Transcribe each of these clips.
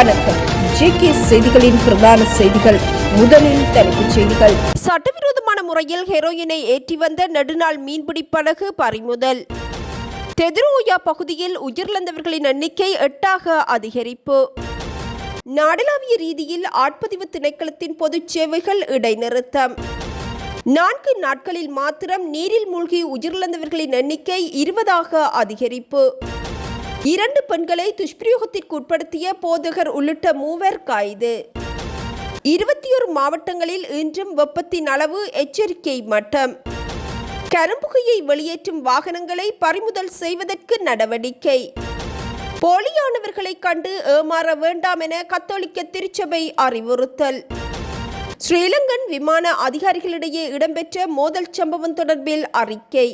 வணக்கம். ஜேகே செய்திகளின் பிரதான செய்திகள். முதலில் தலைப்புச் செய்திகள். சட்டவிரோதமான முறையில் ஹெரோயினை ஏற்றி வந்த நெடுநாள் மீன்பிடி படகு பறிமுதல். தெதுரோயா பகுதியில் உயிரிழந்தவர்களின் எண்ணிக்கை 8ஆக அதிகரிப்பு. நாடளாவிய ரீதியில் ஆட்பதிவு திணைக்களத்தின் பொதுச் சேவைகள் இடைநிறுத்தம். 4 நாட்களில் மாத்திரம் நீரில் மூழ்கி உயிரிழந்தவர்களின் எண்ணிக்கை 20ஆக அதிகரிப்பு. 2 பெண்களை துஷ்பிரயோகத்திற்கு உட்படுத்திய போதகர் உள்ளிட்ட 3 கைது. 21 மாவட்டங்களில் இன்றும் வெப்பத்தின் அளவு எச்சரிக்கை மட்டம். கரும்புகையை வெளியேற்றும் வாகனங்களை பறிமுதல் செய்வதற்கு நடவடிக்கை. போலியானவர்களை கண்டு ஏமாற வேண்டாம் என கத்தோலிக்க திருச்சபை அறிவுறுத்தல். ஸ்ரீலங்கன் விமான அதிகாரிகளிடையே இடம்பெற்ற மோதல் சம்பவம் தொடர்பில் அறிக்கை.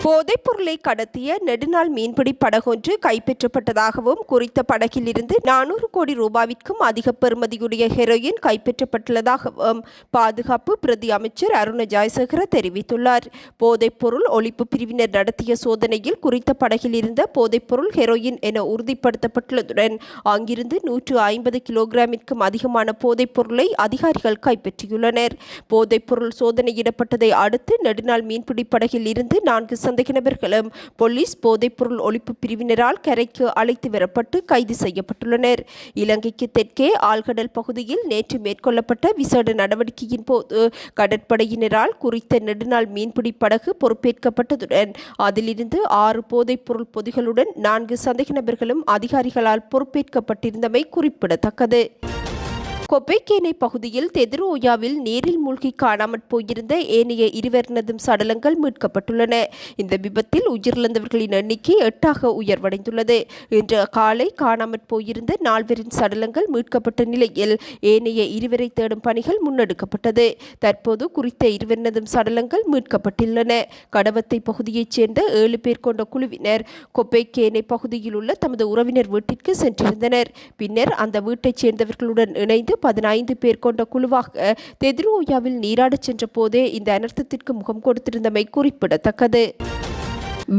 போதைப் பொருளை கடத்திய நெடுநாள் மீன்பிடி படகொன்று கைப்பற்றப்பட்டதாகவும் குறித்த படகில் இருந்து 400 கோடி ரூபாவிற்கும் அதிக பெறுமதியுடைய ஹெரோயின் கைப்பற்றப்பட்டுள்ளதாகவும் பாதுகாப்பு பிரதி அமைச்சர் அருண ஜெயசேகர தெரிவித்துள்ளார். போதைப் பொருள் ஒழிப்பு பிரிவினர் நடத்திய சோதனையில் குறித்த படகில் இருந்த போதைப் பொருள் ஹெரோயின் என உறுதிப்படுத்தப்பட்டுள்ளதுடன் அங்கிருந்து 150 கிலோகிராமிற்கும் அதிகமான போதைப் பொருளை அதிகாரிகள் கைப்பற்றியுள்ளனர். போதைப் பொருள் சோதனையிடப்பட்டதை அடுத்து நெடுநாள் மீன்பிடி படகில் இருந்து 4 சந்தேக நபர்களும் போலீஸ் போதைப் பொருள் ஒழிப்பு பிரிவினரால் கரைக்கு அழைத்து வரப்பட்டு கைது செய்யப்பட்டுள்ளனர். இலங்கைக்கு தெற்கே ஆழ்கடல் பகுதியில் நேற்று மேற்கொள்ளப்பட்ட விசேட நடவடிக்கையின் போது கடற்படையினரால் குறித்த நெடுநாள் மீன்பிடி படகு பொறுப்பேற்கப்பட்டதுடன் அதிலிருந்து 6 போதைப் பொருள் பொதிகளுடன் 4 சந்தேக நபர்களும் அதிகாரிகளால் பொறுப்பேற்கப்பட்டிருந்தமை குறிப்பிடத்தக்கது. கொப்பைக்கேனை பகுதியில் தெதுரோயாவில் நீரில் மூழ்கி காணாமற் போயிருந்த ஏனைய 2 சடலங்கள் மீட்கப்பட்டுள்ளன. இந்த விபத்தில் உயிரிழந்தவர்களின் எண்ணிக்கை 8ஆக உயர்வடைந்துள்ளது. இன்று காலை காணாமற் போயிருந்த 4 சடலங்கள் மீட்கப்பட்ட நிலையில் ஏனைய 2 தேடும் பணிகள் முன்னெடுக்கப்பட்டது. தற்போது குறித்த 2 சடலங்கள் மீட்கப்பட்டுள்ளன. கடவத்தை பகுதியைச் சேர்ந்த 7 பேர் கொண்ட குழுவினர் கொப்பைக்கேனை பகுதியில் உள்ள தமது உறவினர் வீட்டிற்கு சென்றிருந்தனர். பின்னர் அந்த வீட்டைச் சேர்ந்தவர்களுடன் இணைந்து 15 பேர் கொண்ட குழுவாக தெதுரோயாவில் நீராடச் சென்ற போதே இந்த அனர்த்தத்திற்கு முகம் கொடுத்திருந்தமை குறிப்பிடத்தக்கது.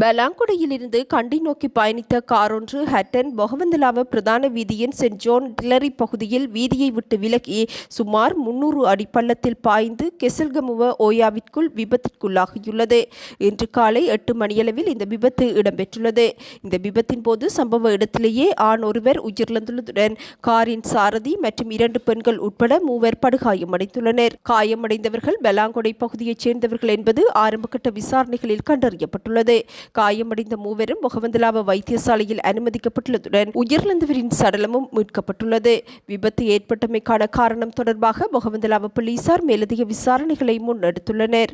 பலாங்குடையிலிருந்து கண்டி நோக்கி பயணித்த கார் ஒன்று ஹட்டன் பொகவந்தலாவ பிரதான வீதியின் சென்ட் ஜோன் டில்லரி பகுதியில் வீதியை விட்டு விலகி சுமார் 300 அடி பள்ளத்தில் பாய்ந்து கெசல்கமுவ ஓயாவிற்குள் விபத்திற்குள்ளாகியுள்ளது. இன்று காலை 8 மணியளவில் இந்த விபத்து இடம்பெற்றுள்ளது. இந்த விபத்தின் போது சம்பவ இடத்திலேயே ஆண் ஒருவர் உயிரிழந்துள்ளதுடன் காரின் சாரதி மற்றும் 2 பெண்கள் உட்பட 3 படுகாயமடைந்துள்ளனர். காயமடைந்தவர்கள் பலாங்குடை பகுதியைச் சேர்ந்தவர்கள் என்பது ஆரம்பகட்ட விசாரணைகளில் கண்டறியப்பட்டுள்ளது. காயமடைந்த 3 பொகவந்தலாவ வைத்தியசாலையில் அனுமதிக்கப்பட்டுள்ளதுடன் உயிரிழந்தவரின் சடலமும் மீட்கப்பட்டுள்ளது. விபத்து ஏற்பட்டமைக்கான காரணம் தொடர்பாக பொகவந்தலாவ போலீசார் மேலதிக விசாரணைகளை முன்னெடுத்துள்ளனர்.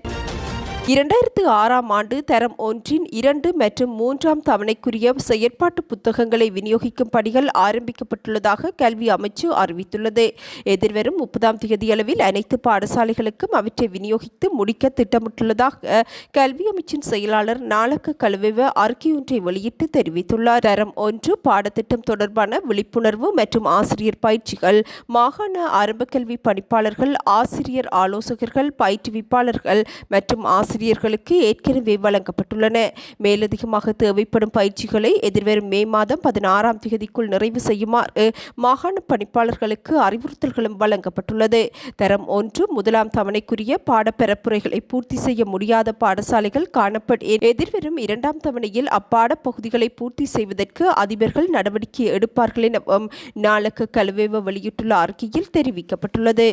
2006ஆம் ஆண்டு தரம் 1 2 மற்றும் 3ஆம் தவணைக்குரிய செயற்பாட்டு புத்தகங்களை விநியோகிக்கும் பணிகள் ஆரம்பிக்கப்பட்டுள்ளதாக கல்வி அமைச்சு அறிவித்துள்ளது. எதிர்வரும் 30ஆம் தேதியளவில் அனைத்து பாடசாலைகளுக்கும் அவற்றை விநியோகித்து முடிக்க திட்டமிட்டுள்ளதாக கல்வி அமைச்சின் செயலாளர் நாளக்க கலுவெவ அறிக்கையொன்றை வெளியிட்டு தெரிவித்துள்ளார். தரம் 1 பாடத்திட்டம் தொடர்பான விழிப்புணர்வு மற்றும் ஆசிரியர் பயிற்சிகள் மாகாண ஆரம்ப கல்வி பணிப்பாளர்கள், ஆசிரியர் ஆலோசகர்கள், பயிற்றுவிப்பாளர்கள் மற்றும் ஆசிரியர்களுக்கு ஏற்கனவே வழங்கப்பட்டுள்ளன. மேலதிகமாக தேவைப்படும் பயிற்சிகளை எதிர்வரும் மே மாதம் 16ஆம் தேதிக்குள் நிறைவு செய்யுமாறு மாகாண பணிப்பாளர்களுக்கு அறிவுறுத்தல்களும் வழங்கப்பட்டுள்ளது. தரம் 1 முதலாம் தவணைக்குரிய பாடப்பரப்புரைகளை பூர்த்தி செய்ய முடியாத பாடசாலைகள் காணப்படும். எதிர்வரும் 2ஆம் தவணையில் அப்பாட பகுதிகளை பூர்த்தி செய்வதற்கு அதிபர்கள் நடவடிக்கை எடுப்பார்கள் எனவும் நாளக்க கலுவெவ வெளியிட்டுள்ள அறிக்கையில் தெரிவிக்கப்பட்டுள்ளது.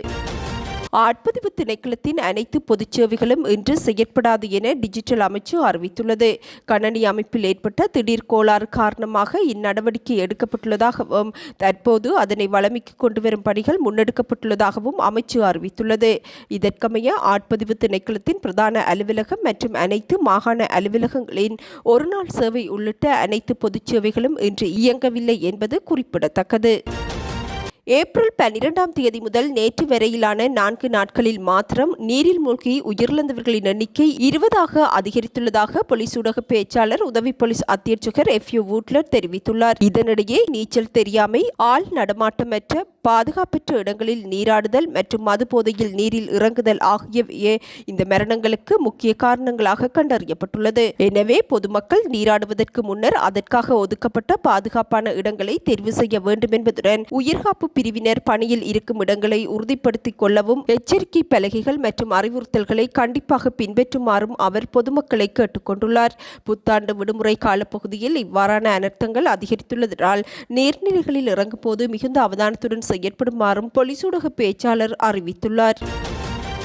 ஆட்பதிவு திணைக்களத்தின் அனைத்து பொதுச் சேவைகளும் இன்று செயற்படாது என டிஜிட்டல் அமைச்சு அறிவித்துள்ளது. கணனி அமைப்பில் ஏற்பட்ட திடீர் கோளாறு காரணமாக இந்நடவடிக்கை எடுக்கப்பட்டுள்ளதாகவும் தற்போது அதனை வழமைக்கு கொண்டுவரும் பணிகள் முன்னெடுக்கப்பட்டுள்ளதாகவும் அமைச்சு அறிவித்துள்ளது. இதற்கமைய ஆட்பதிவு திணைக்களத்தின் பிரதான அலுவலகம் மற்றும் அனைத்து மாகாண அலுவலகங்களின் ஒருநாள் சேவை உள்ளிட்ட அனைத்து பொதுச் சேவைகளும் இன்று இயங்கவில்லை என்பது குறிப்பிடத்தக்கது. ஏப்ரல் 12ஆம் தேதி முதல் நேற்று வரையிலான 4 நாட்களில் மாத்திரம் நீரில் மூழ்கி உயிரிழந்தவர்களின் எண்ணிக்கை 20ஆக அதிகரித்துள்ளதாக போலீஸ் ஊடக பேச்சாளர் உதவி போலீஸ் அத்தியட்சகர் FU வூட்லர் தெரிவித்துள்ளார். இதனிடையே நீச்சல் தெரியாமை, ஆள் நடமாட்டமற்ற பாதுகாப்பற்ற இடங்களில் நீராடுதல் மற்றும் மது போதையில் நீரில் இறங்குதல் ஆகியவையே இந்த மரணங்களுக்கு முக்கிய காரணங்களாக கண்டறியப்பட்டுள்ளது. எனவே பொதுமக்கள் நீராடுவதற்கு முன்னர் அதற்காக ஒதுக்கப்பட்ட பாதுகாப்பான இடங்களை தெரிவு செய்ய வேண்டும் என்பதுடன் உயிர்காப்பு பிரிவினர் பணியில் இருக்கும் இடங்களை உறுதிப்படுத்திக் கொள்ளவும் எச்சரிக்கை பலகைகள் மற்றும் அறிவுறுத்தல்களை கண்டிப்பாக பின்பற்றுமாறும் அவர் பொதுமக்களை கேட்டுக் கொண்டுள்ளார். புத்தாண்டு விடுமுறை காலப்பகுதியில் இவ்வாறான அனர்த்தங்கள் அதிகரித்துள்ளதால் நீர்நிலைகளில் இறங்கும் போது மிகுந்த அவதானத்துடன் செயற்படுமாறும் போலீஸ் ஊடக பேச்சாளர் அறிவித்துள்ளார்.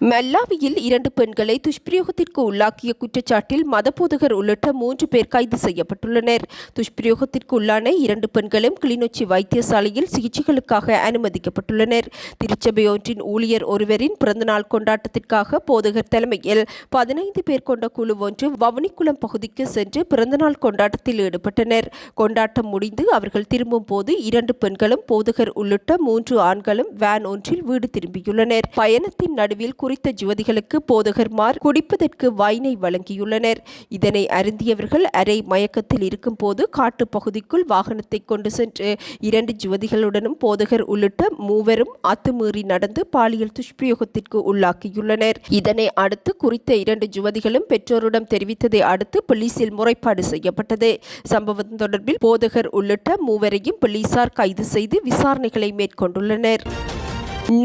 மல்லாவியில் 2 பெண்களை துஷ்பிரயோகத்திற்கு உள்ளாக்கிய குற்றச்சாட்டில் மதபோதகர் உள்ளிட்ட 3 பேர் கைது செய்யப்பட்டுள்ளனர். துஷ்பிரயோகத்திற்கு உள்ளான 2 பெண்களும் கிளிநொச்சி வைத்தியசாலையில் சிகிச்சைகளுக்காக அனுமதிக்கப்பட்டுள்ளனர். திருச்சபை ஒன்றின் ஊழியர் ஒருவரின் பிறந்தநாள் கொண்டாட்டத்திற்காக போதகர் தலைமையில் 15 பேர் கொண்ட குழு ஒன்று வவுனிக்குளம் பகுதிக்கு சென்று பிறந்தநாள் கொண்டாட்டத்தில் ஈடுபட்டனர். கொண்டாட்டம் முடிந்து அவர்கள் திரும்பும் போது 2 பெண்களும் போதகர் உள்ளிட்ட 3 ஆண்களும் வேன் ஒன்றில் வீடு திரும்பியுள்ளனர். பயணத்தின் நடுவில் குறித்த ஜுவதிகளுக்கு போதகர்மார் குடிப்பதற்கு வைனை வழங்கியுள்ளனர். இதனை அருந்தியவர்கள் அரை மயக்கத்தில் இருக்கும் போது காட்டு பகுதிக்குள் வாகனத்தை கொண்டு சென்று 2 ஜுவதிகளுடனும் போதகர் உள்ளிட்ட 3 அத்துமீறி நடந்து பாலியல் துஷ்பிரயோகத்திற்கு உள்ளாக்கியுள்ளனர். இதனை அடுத்து குறித்த 2 ஜுவதிகளும் பெற்றோரிடம் தெரிவித்ததை அடுத்து போலீசில் முறைப்பாடு செய்யப்பட்டது. சம்பவம் தொடர்பில் போதகர் உள்ளிட்ட 3 போலீசார் கைது செய்து விசாரணைகளை மேற்கொண்டுள்ளனர்.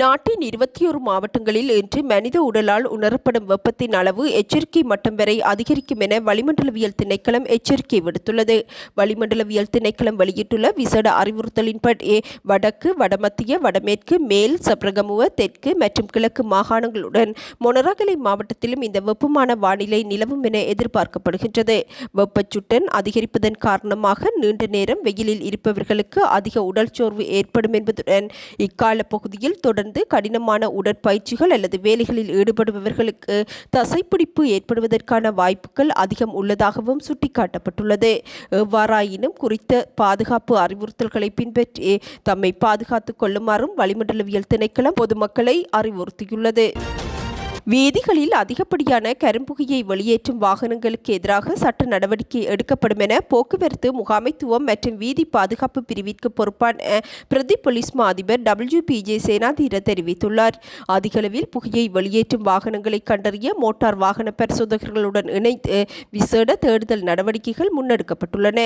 நாட்டின் 21 மாவட்டங்களில் இன்று மனித உடலால் உணரப்படும் வெப்பத்தின் அளவு எச்சரிக்கை மட்டம் வரை அதிகரிக்கும் என வளிமண்டலவியல் திணைக்களம் எச்சரிக்கை விடுத்துள்ளது. வளிமண்டலவியல் திணைக்களம் வெளியிட்டுள்ள விசேட அறிவுறுத்தலின்படி வடக்கு, வடமத்திய, வடமேற்கு, மேல் சப்ரகமுவ, தெற்கு மற்றும் கிழக்கு மாகாணங்களுடன் மொனராகலை மாவட்டத்திலும் இந்த வெப்பமான வானிலை நிலவும் என எதிர்பார்க்கப்படுகின்றது. வெப்பச்சுட்டன் அதிகரிப்பதன் காரணமாக நீண்ட நேரம் வெயிலில் இருப்பவர்களுக்கு அதிக உடல் சோர்வு ஏற்படும் என்பதுடன் இக்கால பகுதியில் தொடர்ந்து கடினமான உடற்பயிற்சிகள் அல்லது வேலைகளில் ஈடுபடுபவர்களுக்கு தசைப்பிடிப்பு ஏற்படுவதற்கான வாய்ப்புகள் அதிகம் உள்ளதாகவும் சுட்டிக்காட்டப்பட்டுள்ளது. எவ்வாறாயினும் குறித்த பாதுகாப்பு அறிவுறுத்தல்களை பின்பற்றி தம்மை பாதுகாத்துக் கொள்ளுமாறும் வளிமண்டலவியல் திணைக்களம் பொதுமக்களை அறிவுறுத்தியுள்ளது. வீதிகளில் அதிகப்படியான கரும்புகையை வெளியேற்றும் வாகனங்களுக்கு எதிராக சட்ட நடவடிக்கை எடுக்கப்படும் என போக்குவரத்து முகாமைத்துவம் மற்றும் வீதி பாதுகாப்பு பிரிவிற்கு பொறுப்பான பிரதி போலீஸ் மா அதிபர் WPJ சேனாதீர தெரிவித்துள்ளார். அதிகளவில் புகையை வெளியேற்றும் வாகனங்களை கண்டறிய மோட்டார் வாகன பரிசோதகர்களுடன் இணைந்து விசேட தேடுதல் நடவடிக்கைகள் முன்னெடுக்கப்பட்டுள்ளன.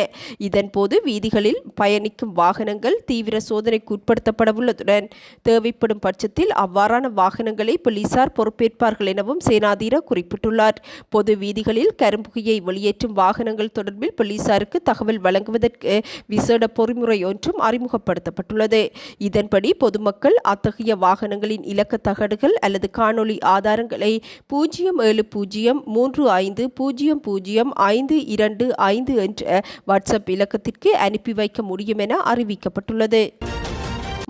இதன்போது வீதிகளில் பயணிக்கும் வாகனங்கள் தீவிர சோதனைக்கு உட்படுத்தப்படவுள்ளதுடன் தேவைப்படும் பட்சத்தில் அவ்வாறான வாகனங்களை போலீசார் பொறுப்பேற்பார் எனவும் சேனாதீர குறிப்பிட்டுள்ளார். பொது வீதிகளில் கரும்புகையை வெளியேற்றும் வாகனங்கள் தொடர்பில் போலீசாருக்கு தகவல் வழங்குவதற்கு விசேட பொறிமுறை ஒன்றும் அறிமுகப்படுத்தப்பட்டுள்ளது. இதன்படி பொதுமக்கள் அத்தகைய வாகனங்களின் இலக்க தகடுகள் அல்லது காணொலி ஆதாரங்களை 0735005252 என்ற வாட்ஸ்அப் இலக்கத்திற்கு அனுப்பி வைக்க முடியும் என அறிவிக்கப்பட்டுள்ளது.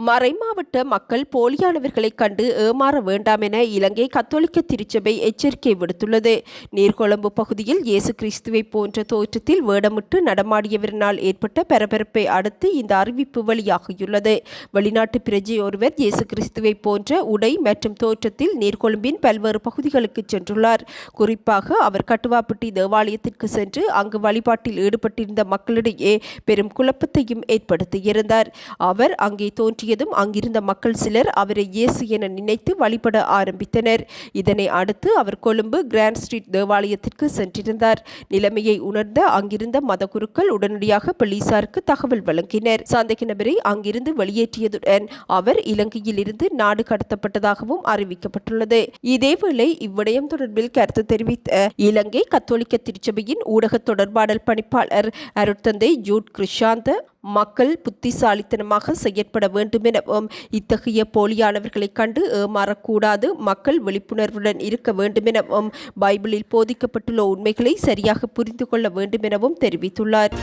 மறைமாவட்ட மக்கள் போலியானவர்களை கண்டு ஏமாற வேண்டாம் என இலங்கை கத்தோலிக்க திருச்சபை எச்சரிக்கை விடுத்துள்ளது. நீர்கொழும்பு பகுதியில் இயேசு கிறிஸ்துவை போன்ற தோற்றத்தில் வேடமிட்டு நடமாடியவரினால் ஏற்பட்ட பரபரப்பை அடுத்து இந்த அறிவிப்பு வெளியாகியுள்ளது. வெளிநாட்டு பிரஜை ஒருவர் இயேசு கிறிஸ்துவை போன்ற உடை மற்றும் தோற்றத்தில் நீர்கொழும்பின் பல்வேறு பகுதிகளுக்கு சென்றுள்ளார். குறிப்பாக அவர் கட்டுவாப்பட்டி தேவாலயத்திற்கு சென்று அங்கு வழிபாட்டில் ஈடுபட்டிருந்த மக்களிடையே பெரும் குழப்பத்தையும் ஏற்படுத்தியிருந்தார். அவர் அங்கே தோன்றிய அங்கிருந்த மக்கள் சிலர் அவரை இயேசு என நினைத்து வழிபட ஆரம்பித்தனர். இதனை அடுத்து அவர் கொழும்பு கிராண்ட் ஸ்ட்ரீட் தேவாலயத்திற்கு சென்றிருந்தார். நிலைமையை உணர்ந்த அங்கிருந்த மதகுருக்கள் உடனடியாக போலீசாருக்கு தகவல் வழங்கினர். சந்தேக நபரை அங்கிருந்து வெளியேற்றியதுடன் அவர் இலங்கையில் இருந்து நாடு கடத்தப்பட்டதாகவும் அறிவிக்கப்பட்டுள்ளது. இதேவேளை இவ்விடயம் தொடர்பில் கருத்து தெரிவித்த இலங்கை கத்தோலிக்க திருச்சபையின் ஊடக தொடர்பாடல் பணிப்பாளர் அருட்தந்தை ஜூட் கிருஷாந்த மக்கள் புத்திசாலித்தனமாக செயற்பட வேண்டும் எனவும் இத்தகைய போலியானவர்களை கண்டு ஏமாறக்கூடாது, மக்கள் விழிப்புணர்வுடன் இருக்க வேண்டும் எனவும் பைபிளில் போதிக்கப்பட்டுள்ள உண்மைகளை சரியாக புரிந்து கொள்ள வேண்டும் எனவும் தெரிவித்துள்ளார்.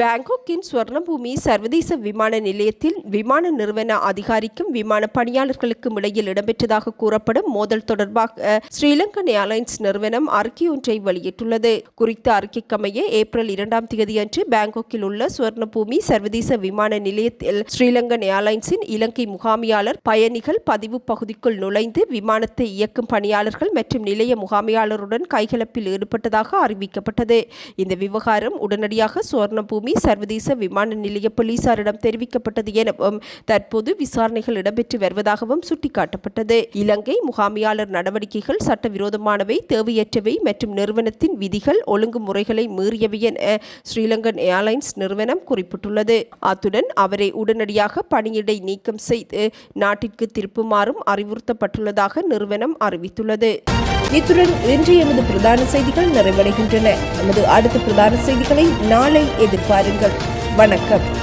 பாங்காக்கின் ஸ்வர்ணபூமி சர்வதேச விமான நிலையத்தில் விமான நிறுவன அதிகாரிக்கும் விமான பணியாளர்களுக்கும் இடையில் இடம்பெற்றதாக கூறப்படும் மோதல் தொடர்பாக ஸ்ரீலங்கன் ஏர்லைன்ஸ் நிறுவனம் அறிக்கை ஒன்றை வெளியிட்டுள்ளது. குறித்த அறிக்கைக்கமைய ஏப்ரல் 2ஆம் தேதி அன்று பாங்காக்கில் உள்ள ஸ்வர்ணபூமி சர்வதேச விமான நிலையத்தில் ஸ்ரீலங்கன் ஏர்லைன்ஸின் இலங்கை முகாமியாளர் பயணிகள் பதிவு பகுதிக்குள் நுழைந்து விமானத்தை இயக்கும் பணியாளர்கள் மற்றும் நிலைய முகாமியாளருடன் கைகலப்பில் ஈடுபட்டதாக அறிவிக்கப்பட்டது. இந்த விவகாரம் உடனடியாக ஸ்வர்ணபூமி பூமி சர்வதேச விமான நிலைய போலீசாரிடம் தெரிவிக்கப்பட்டது எனவும் தற்போது விசாரணைகள் இடம்பெற்று வருவதாகவும் சுட்டிக்காட்டப்பட்டது. இலங்கை முகாமியாளர் நடவடிக்கைகள் சட்டவிரோதமானவை, தேவையற்றவை மற்றும் நிறுவனத்தின் விதிகள் ஒழுங்குமுறைகளை மீறியவை என ஸ்ரீலங்கன் ஏர்லைன்ஸ் நிறுவனம் குறிப்பிட்டுள்ளது. அத்துடன் அவரை உடனடியாக பணியிடை நீக்கம் செய்து நாட்டிற்கு திருப்புமாறும் அறிவுறுத்தப்பட்டுள்ளதாக நிறுவனம் அறிவித்துள்ளது. இத்துடன் இன்று எமது பிரதான செய்திகள் நிறைவடைகின்றன. நமது அடுத்த பிரதான செய்திகளை நாளை எதிர்பாருங்கள். வணக்கம்.